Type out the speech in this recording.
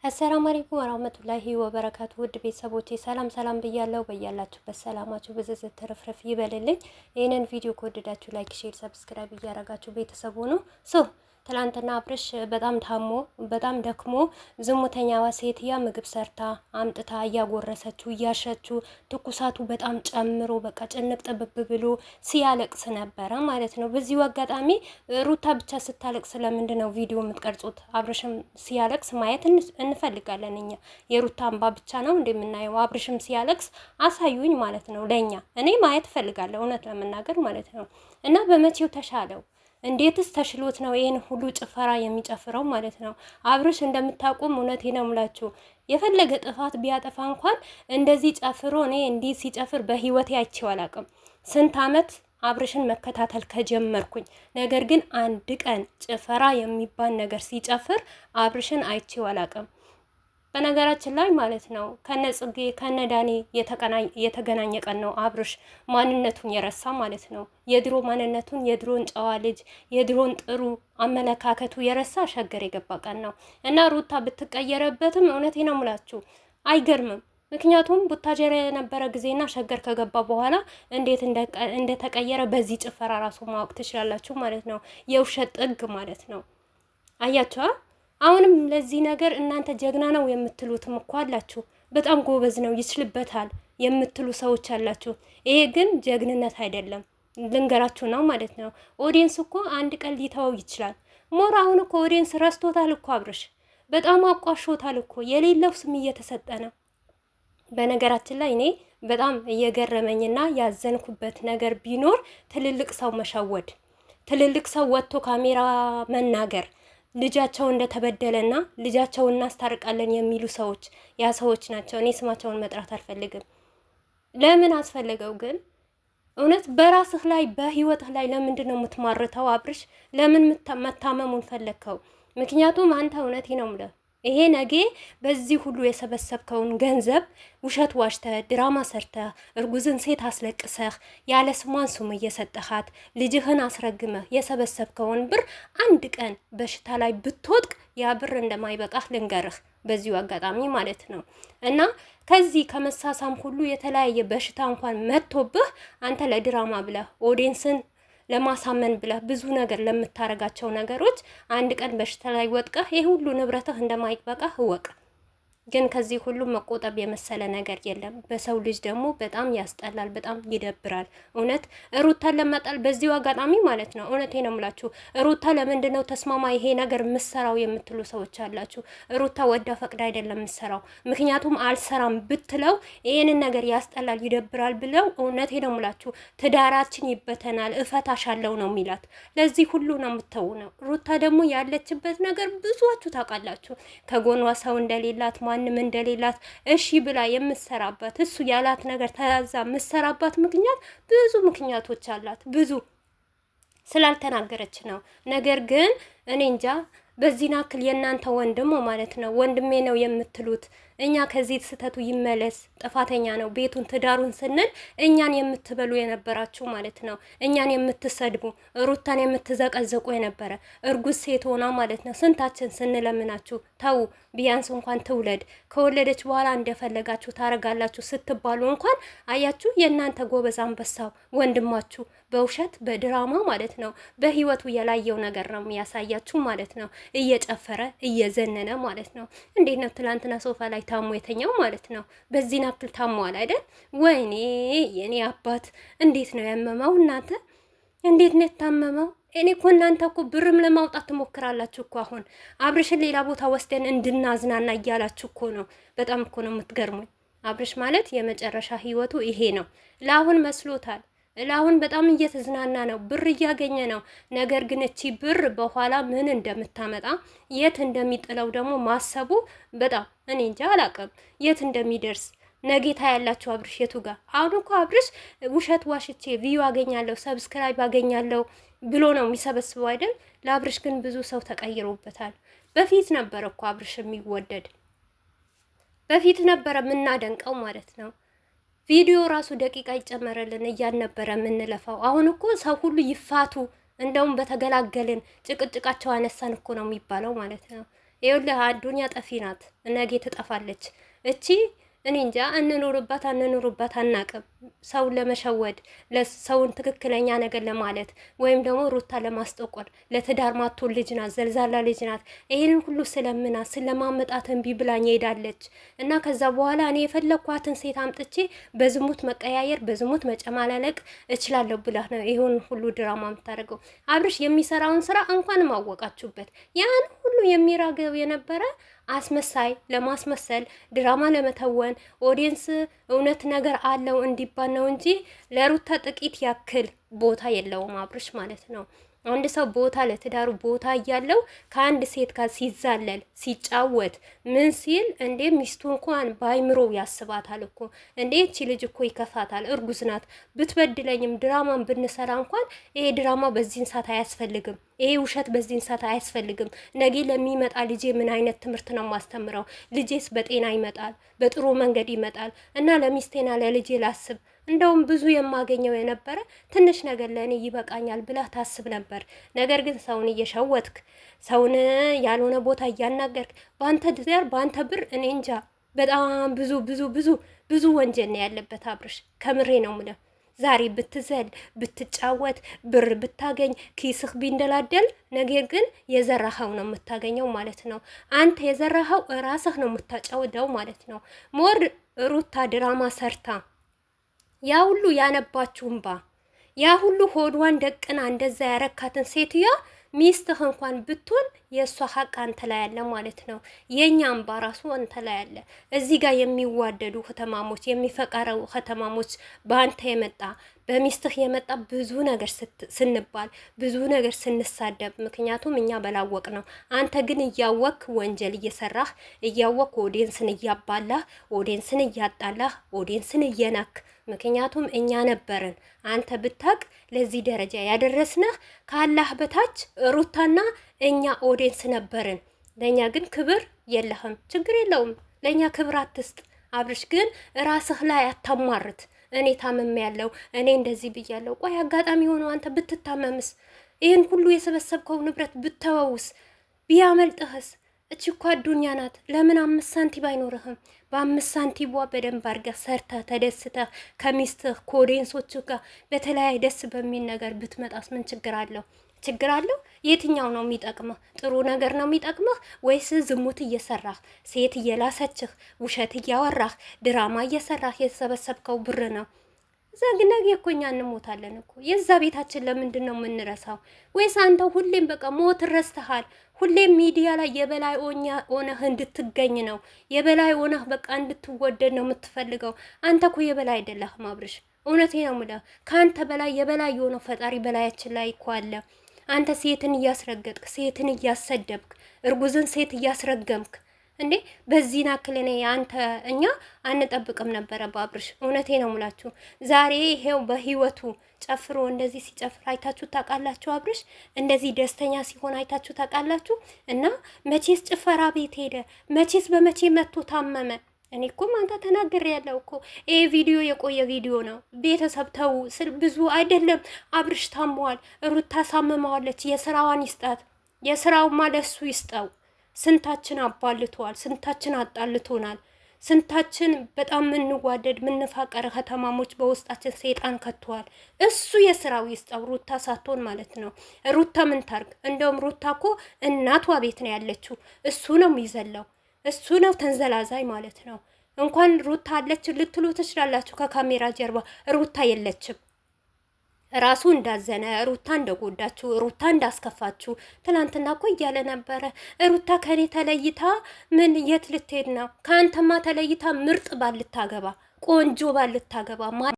አሰላሙ አለይኩም ወራህመቱላሂ ወበረካቱ። ውድ ቤተሰቦቼ ሰላም ሰላም ብያለሁ። በያላችሁበት ሰላማችሁ ብዝዝት ተረፍረፍ ይበልልኝ። ይህንን ቪዲዮ ከወደዳችሁ ላይክ፣ ሼር፣ ሰብስክራይብ እያረጋችሁ ቤተሰቡ ነው። ትላንትና አብርሽ በጣም ታሞ በጣም ደክሞ ዝሙተኛዋ ሴትያ ምግብ ሰርታ አምጥታ እያጎረሰችው እያሸችው ትኩሳቱ በጣም ጨምሮ በቃ ጭንቅ ጥብብ ብሎ ሲያለቅስ ነበረ ማለት ነው። በዚሁ አጋጣሚ ሩታ ብቻ ስታለቅስ ለምንድን ነው ቪዲዮ የምትቀርጹት? አብርሽም ሲያለቅስ ማየት እንፈልጋለን እኛ። የሩታ እንባ ብቻ ነው እንደምናየው። አብርሽም ሲያለቅስ አሳዩኝ ማለት ነው ለኛ። እኔ ማየት እፈልጋለሁ እውነት ለመናገር ማለት ነው። እና በመቼው ተሻለው? እንዴትስ ተሽሎት ነው ይሄን ሁሉ ጭፈራ የሚጨፍረው ማለት ነው? አብርሽ እንደምታውቁም እውነቴ ነው የምላችሁ የፈለገ ጥፋት ቢያጠፋ እንኳን እንደዚህ ጨፍሮ እኔ እንዲህ ሲጨፍር በህይወቴ አይቼው አላውቅም። ስንት አመት አብርሽን መከታተል ከጀመርኩኝ፣ ነገር ግን አንድ ቀን ጭፈራ የሚባል ነገር ሲጨፍር አብርሽን አይቼው አላውቅም። በነገራችን ላይ ማለት ነው ከነ ጽጌ ከነ ዳኒ የተገናኘ ቀን ነው አብርሽ ማንነቱን የረሳ ማለት ነው። የድሮ ማንነቱን፣ የድሮን ጨዋ ልጅ፣ የድሮን ጥሩ አመለካከቱ የረሳ ሸገር የገባ ቀን ነው እና ሩታ ብትቀየረበትም እውነቴ ነው የምላችሁ አይገርምም። ምክንያቱም ቡታጀራ የነበረ ጊዜና ሸገር ከገባ በኋላ እንዴት እንደተቀየረ በዚህ ጭፈራ ራሱ ማወቅ ትችላላችሁ ማለት ነው። የውሸት ጥግ ማለት ነው። አያችኋ? አሁንም ለዚህ ነገር እናንተ ጀግና ነው የምትሉትም እኮ አላችሁ። በጣም ጎበዝ ነው ይችልበታል የምትሉ ሰዎች አላችሁ። ይሄ ግን ጀግንነት አይደለም፣ ልንገራችሁ ነው ማለት ነው። ኦዲየንስ እኮ አንድ ቀን ሊተወው ይችላል። ሞር አሁን እኮ ኦዲየንስ ረስቶታል እኮ አብርሽ፣ በጣም አቋሾታል እኮ የሌለው ስም እየተሰጠ ነው። በነገራችን ላይ እኔ በጣም እየገረመኝና ያዘንኩበት ነገር ቢኖር ትልልቅ ሰው መሸወድ፣ ትልልቅ ሰው ወጥቶ ካሜራ መናገር ልጃቸው እንደተበደለና ልጃቸውን እናስታርቃለን የሚሉ ሰዎች ያ ሰዎች ናቸው። እኔ ስማቸውን መጥራት አልፈልግም። ለምን አስፈለገው ግን? እውነት በራስህ ላይ በህይወትህ ላይ ለምንድን ነው የምትማርተው አብርሽ? ለምን መታመሙን ፈለግከው? ምክንያቱም አንተ እውነቴ ነው የምልህ ይሄ ነገ በዚህ ሁሉ የሰበሰብከውን ገንዘብ ውሸት ዋሽተህ ድራማ ሰርተህ እርጉዝን ሴት አስለቅሰህ ያለ ስሟን ስሙ እየሰጠሃት ልጅህን አስረግመህ የሰበሰብከውን ብር አንድ ቀን በሽታ ላይ ብትወድቅ ያ ብር እንደማይበቃህ ልንገርህ በዚሁ አጋጣሚ ማለት ነው። እና ከዚህ ከመሳሳም ሁሉ የተለያየ በሽታ እንኳን መጥቶብህ አንተ ለድራማ ብለህ ኦዲየንስን ለማሳመን ብለህ ብዙ ነገር ለምታረጋቸው ነገሮች አንድ ቀን በሽታ ላይ ወጥቀህ ይሄ ሁሉ ንብረትህ እንደማይበቃህ እወቅ። ግን ከዚህ ሁሉ መቆጠብ የመሰለ ነገር የለም። በሰው ልጅ ደግሞ በጣም ያስጠላል፣ በጣም ይደብራል። እውነት ሩታን ለመጣል በዚሁ አጋጣሚ ማለት ነው እውነቴ ነው የምላችሁ ሩታ ለምንድን ነው ተስማማ ይሄ ነገር ምሰራው የምትሉ ሰዎች አላችሁ። ሩታ ወዳ ፈቅዳ አይደለም ምሰራው። ምክንያቱም አልሰራም ብትለው ይሄንን ነገር ያስጠላል፣ ይደብራል ብለው እውነቴ ነው የምላችሁ ትዳራችን ይበተናል እፈታሻለሁ ነው የሚላት። ለዚህ ሁሉ ነው የምትተውነው። ሩታ ደግሞ ያለችበት ነገር ብዙዋችሁ ታውቃላችሁ። ከጎኗ ሰው እንደሌላት ማንም እንደሌላት እሺ ብላ የምትሰራባት እሱ ያላት ነገር ተያዛ የምትሰራባት ምክንያት ብዙ ምክንያቶች አላት። ብዙ ስላልተናገረች ነው። ነገር ግን እኔ እንጃ በዚህ ናክል የእናንተ ወንድም ማለት ነው ወንድሜ ነው የምትሉት እኛ ከዚህ ስህተቱ ይመለስ ጥፋተኛ ነው ቤቱን ትዳሩን ስንል እኛን የምትበሉ የነበራችሁ ማለት ነው። እኛን የምትሰድቡ ሩታን የምትዘቀዘቁ የነበረ እርጉዝ ሴት ሆና ማለት ነው ስንታችን ስንለምናችሁ ተው ቢያንስ እንኳን ትውለድ ከወለደች በኋላ እንደፈለጋችሁ ታረጋላችሁ ስትባሉ እንኳን አያችሁ የእናንተ ጎበዝ አንበሳው ወንድማችሁ በውሸት በድራማ ማለት ነው በህይወቱ የላየው ነገር ነው የሚያሳያችሁ ማለት ነው። እየጨፈረ እየዘነነ ማለት ነው። እንዴት ነው ትላንትና ሶፋ ላይ ታሞ የተኛው ማለት ነው። በዚህ ናክል ታሟል አይደል? ወይኔ የኔ አባት እንዴት ነው ያመመው? እናንተ እንዴት ነው የታመመው? እኔ እኮ እናንተ እኮ ብርም ለማውጣት ትሞክራላችሁ እኮ አሁን አብርሽን ሌላ ቦታ ወስደን እንድናዝናና እያላችሁ እኮ ነው። በጣም እኮ ነው የምትገርሙኝ። አብርሽ ማለት የመጨረሻ ህይወቱ ይሄ ነው። ለአሁን መስሎታል። ለአሁን በጣም እየተዝናና ነው፣ ብር እያገኘ ነው። ነገር ግን እቺ ብር በኋላ ምን እንደምታመጣ የት እንደሚጥለው ደግሞ ማሰቡ በጣም እኔ እንጃ አላውቅም የት እንደሚደርስ። ነጌታ ያላችሁ አብርሽ የቱ ጋር? አሁን እኮ አብርሽ ውሸት ዋሽቼ ቪዩ አገኛለሁ ሰብስክራይብ አገኛለሁ ብሎ ነው የሚሰበስበው አይደል? ለአብርሽ ግን ብዙ ሰው ተቀይሮበታል። በፊት ነበር እኮ አብርሽ የሚወደድ፣ በፊት ነበረ የምናደንቀው ማለት ነው። ቪዲዮ ራሱ ደቂቃ ይጨመረልን እያልነበረ የምንለፋው። አሁን እኮ ሰው ሁሉ ይፋቱ እንደውም በተገላገልን ጭቅጭቃቸው አነሳን እኮ ነው የሚባለው ማለት ነው። ይኸውልህ አዱኛ ጠፊ ናት፣ ነገ ትጠፋለች። እቺ እኔ እንጃ እንኑርባት አንኑርባት አናቅም። ሰውን ለመሸወድ ሰውን ትክክለኛ ነገር ለማለት ወይም ደግሞ ሩታ ለማስጠቆር ለትዳር ማቶን ልጅ ናት፣ ዘልዛላ ልጅ ናት። ይህንን ሁሉ ስለምናት ስለማመጣት እምቢ ብላኝ ሄዳለች። እና ከዛ በኋላ እኔ የፈለግኳትን ሴት አምጥቼ በዝሙት መቀያየር በዝሙት መጨማላለቅ እችላለሁ ብላ ነው ይሁን ሁሉ ድራማ የምታደርገው። አብርሽ የሚሰራውን ስራ እንኳንም አወቃችሁበት። ያን ሁሉ የሚራገብ የነበረ አስመሳይ ለማስመሰል ድራማ ለመተወን ኦዲየንስ እውነት ነገር አለው እንዲባል ነው እንጂ ለሩታ ጥቂት ያክል ቦታ የለውም አብርሽ ማለት ነው። አንድ ሰው ቦታ ለትዳሩ ቦታ እያለው ከአንድ ሴት ጋር ሲዛለል ሲጫወት ምን ሲል እንዴ ሚስቱ እንኳን በአይምሮ ያስባታል እኮ እንዴ እቺ ልጅ እኮ ይከፋታል፣ እርጉዝ ናት። ብትበድለኝም ድራማን ብንሰራ እንኳን ይሄ ድራማ በዚህን ሰዓት አያስፈልግም፣ ይሄ ውሸት በዚህን ሰዓት አያስፈልግም። ነገ ለሚመጣ ልጄ ምን አይነት ትምህርት ነው ማስተምረው? ልጄስ በጤና ይመጣል፣ በጥሩ መንገድ ይመጣል እና ለሚስቴና ለልጄ ላስብ እንደውም ብዙ የማገኘው የነበረ ትንሽ ነገር ለእኔ ይበቃኛል ብላ ታስብ ነበር። ነገር ግን ሰውን እየሸወትክ ሰውን ያልሆነ ቦታ እያናገርክ በአንተ ድር በአንተ ብር እኔ እንጃ በጣም ብዙ ብዙ ብዙ ብዙ ወንጀል ነው ያለበት አብርሽ። ከምሬ ነው የምልህ። ዛሬ ብትዘል ብትጫወት ብር ብታገኝ ኪስህ ቢንደላደል ነገር ግን የዘራኸው ነው የምታገኘው ማለት ነው። አንተ የዘራኸው ራስህ ነው የምታጫውደው ማለት ነው። ሞር ሩታ ድራማ ሰርታ ያ ሁሉ ያነባችሁ እንባ ያ ሁሉ ሆድዋን ደቅና እንደዛ ያረካትን ሴትዮዋ ሚስትህ እንኳን ብትሆን የእሷ ሀቅ አንተ ላይ ያለ ማለት ነው። የኛ እንባ ራሱ አንተ ላይ ያለ። እዚህ ጋር የሚዋደዱ ከተማሞች የሚፈቀረው ከተማሞች በአንተ የመጣ በሚስትህ የመጣ ብዙ ነገር ስንባል ብዙ ነገር ስንሳደብ፣ ምክንያቱም እኛ በላወቅ ነው። አንተ ግን እያወክ ወንጀል እየሰራህ እያወክ ኦዲየንስን እያባላህ ኦዲየንስን እያጣላህ ኦዲየንስን እየናክ ምክንያቱም እኛ ነበርን። አንተ ብታቅ ለዚህ ደረጃ ያደረስነህ ካላህ በታች ሩታና እኛ ኦዲየንስ ነበርን። ለእኛ ግን ክብር የለህም። ችግር የለውም፣ ለእኛ ክብር አትስጥ። አብርሽ ግን ራስህ ላይ አታማርት። እኔ ታመም ያለው እኔ እንደዚህ ብያለሁ። ቆይ አጋጣሚ ሆነው አንተ ብትታመምስ? ይህን ሁሉ የሰበሰብከው ንብረት ብተወውስ? ቢያመልጥህስ? እቺ እኮ አዱኛ ናት። ለምን 5 ሳንቲም አይኖርህም? በ5 ሳንቲሟ በደንብ አድርገህ ሰርተህ ተደስተህ ከሚስትህ ከኦዲየንሶች ጋር በተለያየ ደስ በሚል ነገር ብትመጣስ ምን ችግር አለው? ችግር አለው? የትኛው ነው የሚጠቅምህ? ጥሩ ነገር ነው የሚጠቅምህ ወይስ ዝሙት እየሰራህ ሴት እየላሰችህ ውሸት እያወራህ ድራማ እየሰራህ የተሰበሰብከው ብር ነው? ነገ እኮ እኛ እንሞታለን እኮ። የዛ ቤታችን ለምንድን ነው የምንረሳው? ወይስ አንተ ሁሌም በቃ ሞት ረስተሃል? ሁሌም ሚዲያ ላይ የበላይ ሆነህ እንድትገኝ ነው፣ የበላይ ሆነህ በቃ እንድትወደድ ነው የምትፈልገው። አንተ እኮ የበላይ አይደለህም አብርሽ። እውነቴ ነው የምልህ። ከአንተ በላይ የበላይ የሆነው ፈጣሪ በላያችን ላይ እኮ አለ። አንተ ሴትን እያስረገጥክ ሴትን እያሰደብክ እርጉዝን ሴት እያስረገምክ እንዴ! በዚህ ናክል እኔ አንተ እኛ አንጠብቅም ነበረ በአብርሽ። እውነቴ ነው ሙላችሁ። ዛሬ ይሄው በህይወቱ ጨፍሮ እንደዚህ ሲጨፍር አይታችሁ ታውቃላችሁ? አብርሽ እንደዚህ ደስተኛ ሲሆን አይታችሁ ታውቃላችሁ? እና መቼስ ጭፈራ ቤት ሄደ? መቼስ በመቼ መጥቶ ታመመ? እኔ እኮ ማንታ ተናግሬ ያለው እኮ ይሄ ቪዲዮ የቆየ ቪዲዮ ነው። ቤተሰብ ተው ስል ብዙ አይደለም። አብርሽ ታሟል፣ ሩታ ሳመማዋለች። የስራዋን ይስጣት፣ የስራውማ ለሱ ይስጠው። ስንታችን አባልተዋል፣ ስንታችን አጣልቶናል፣ ስንታችን በጣም ምንዋደድ ምንፋቀር ከተማሞች በውስጣችን ሰይጣን ከተዋል። እሱ የስራው ይስጠው፣ ሩታ ሳትሆን ማለት ነው። ሩታ ምን ታርግ? እንደውም ሩታ እኮ እናቷ ቤት ነው ያለችው። እሱ ነው የሚዘላው፣ እሱ ነው ተንዘላዛይ ማለት ነው። እንኳን ሩታ አለች ልትሉ ትችላላችሁ፣ ከካሜራ ጀርባ ሩታ የለችም። ራሱ እንዳዘነ ሩታ እንደጎዳችሁ ሩታ እንዳስከፋችሁ ትናንትና እኮ እያለ ነበረ። ሩታ ከኔ ተለይታ ምን የት ልትሄድ ነው? ከአንተማ ተለይታ ምርጥ ባል ልታገባ ቆንጆ ባል ልታገባ